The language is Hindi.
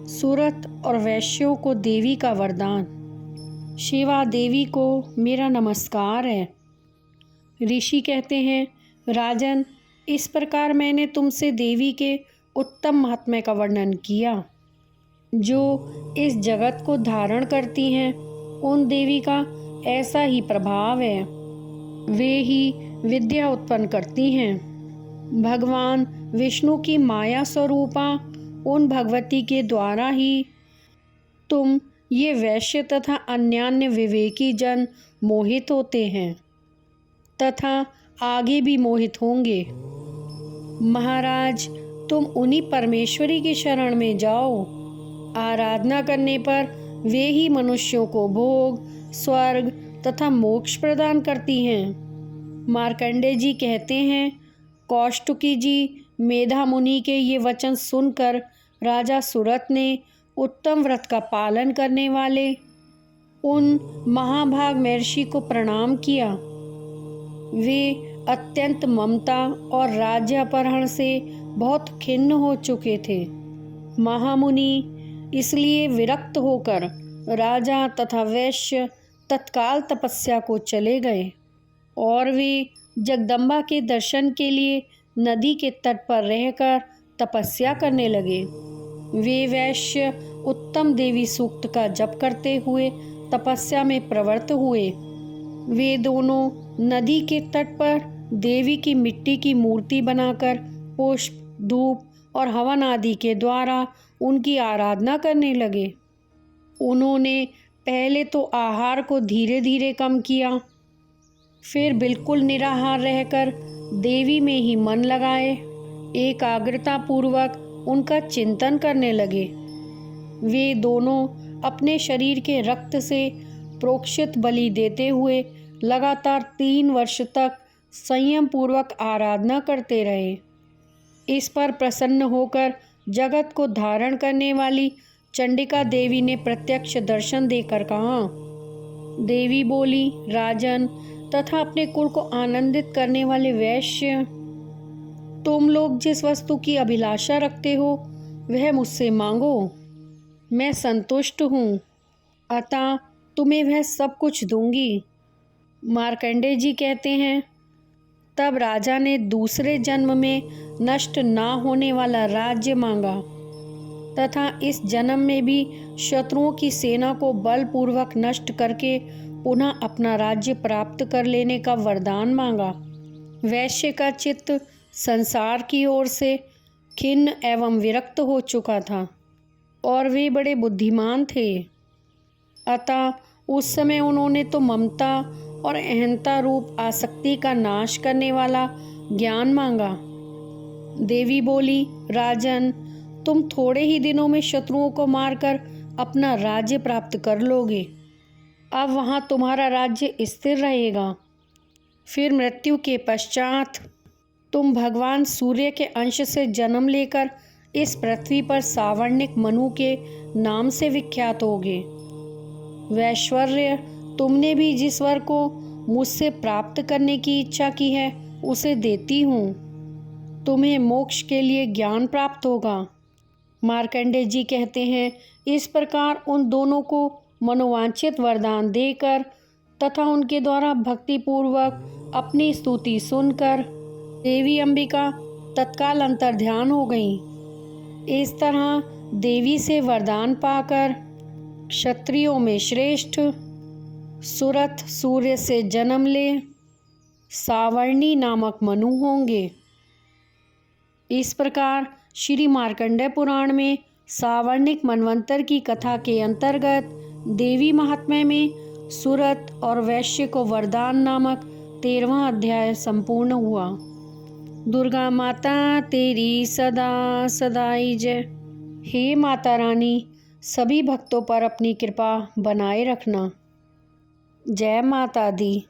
सूरत और वैश्यों को देवी का वरदान। शिवा देवी को मेरा नमस्कार है। ऋषि कहते हैं, राजन, इस प्रकार मैंने तुमसे देवी के उत्तम महात्म्य का वर्णन किया। जो इस जगत को धारण करती हैं, उन देवी का ऐसा ही प्रभाव है। वे ही विद्या उत्पन्न करती हैं। भगवान विष्णु की माया स्वरूपा उन भगवती के द्वारा ही तुम ये वैश्य तथा अन्यान्य विवेकी जन मोहित होते हैं तथा आगे भी मोहित होंगे। महाराज, तुम उन्हीं परमेश्वरी की शरण में जाओ। आराधना करने पर वे ही मनुष्यों को भोग, स्वर्ग तथा मोक्ष प्रदान करती हैं। मार्कंडेय जी कहते हैं, कौष्टुकी जी मेधा मुनि के ये वचन सुनकर राजा सूरत ने उत्तम व्रत का पालन करने वाले उन महाभाग महर्षि को प्रणाम किया। वे अत्यंत ममता और राज्यापहरण से बहुत खिन्न हो चुके थे। महामुनि इसलिए विरक्त होकर राजा तथा वैश्य तत्काल तपस्या को चले गए और वे जगदम्बा के दर्शन के लिए नदी के तट पर रहकर तपस्या करने लगे। वे वैश्य उत्तम देवी सूक्त का जप करते हुए तपस्या में प्रवृत्त हुए। वे दोनों नदी के तट पर देवी की मिट्टी की मूर्ति बनाकर पुष्प, धूप और हवन आदि के द्वारा उनकी आराधना करने लगे। उन्होंने पहले तो आहार को धीरे धीरे कम किया, फिर बिल्कुल निराहार रहकर देवी में ही मन लगाए एकाग्रता पूर्वक उनका चिंतन करने लगे। वे दोनों अपने शरीर के रक्त से प्रोक्षित बलि देते हुए लगातार 3 वर्ष तक संयम पूर्वक आराधना करते रहे। इस पर प्रसन्न होकर जगत को धारण करने वाली चंडिका देवी ने प्रत्यक्ष दर्शन देकर कहा। देवी बोली, राजन तथा अपने कुल को आनंदित करने वाले वैश्य, तुम लोग जिस वस्तु की अभिलाषा रखते हो वह मुझसे मांगो, मैं संतुष्ट हूँ, अतः तुम्हें वह सब कुछ दूंगी। मार्कंडेय जी कहते हैं, तब राजा ने दूसरे जन्म में नष्ट ना होने वाला राज्य मांगा तथा इस जन्म में भी शत्रुओं की सेना को बलपूर्वक नष्ट करके पुनः अपना राज्य प्राप्त कर लेने का वरदान मांगा। वैश्य का चित्त संसार की ओर से खिन्न एवं विरक्त हो चुका था और वे बड़े बुद्धिमान थे, अतः उस समय उन्होंने तो ममता और अहंता रूप आसक्ति का नाश करने वाला ज्ञान मांगा। देवी बोली, राजन, तुम थोड़े ही दिनों में शत्रुओं को मारकर अपना राज्य प्राप्त कर लोगे। अब वहाँ तुम्हारा राज्य स्थिर रहेगा। फिर मृत्यु के पश्चात तुम भगवान सूर्य के अंश से जन्म लेकर इस पृथ्वी पर सावर्णिक मनु के नाम से विख्यात होगे। वैश्वर्य, तुमने भी जिस वर को मुझसे प्राप्त करने की इच्छा की है उसे देती हूँ। तुम्हें मोक्ष के लिए ज्ञान प्राप्त होगा। मार्कंडेय जी कहते हैं, इस प्रकार उन दोनों को मनोवांछित वरदान देकर तथा उनके द्वारा भक्तिपूर्वक अपनी स्तुति सुनकर देवी अंबिका तत्काल अंतर्ध्यान हो गईं। इस तरह देवी से वरदान पाकर क्षत्रियों में श्रेष्ठ सूरत सूर्य से जन्म ले सावर्णी नामक मनु होंगे। इस प्रकार श्री मार्कंडेय पुराण में सावर्णिक मनवंतर की कथा के अंतर्गत देवी महात्म्य में सूरत और वैश्य को वरदान नामक 13वां अध्याय संपूर्ण हुआ। दुर्गा माता तेरी सदा सदाई जय। हे माता रानी, सभी भक्तों पर अपनी कृपा बनाए रखना। जय माता दी।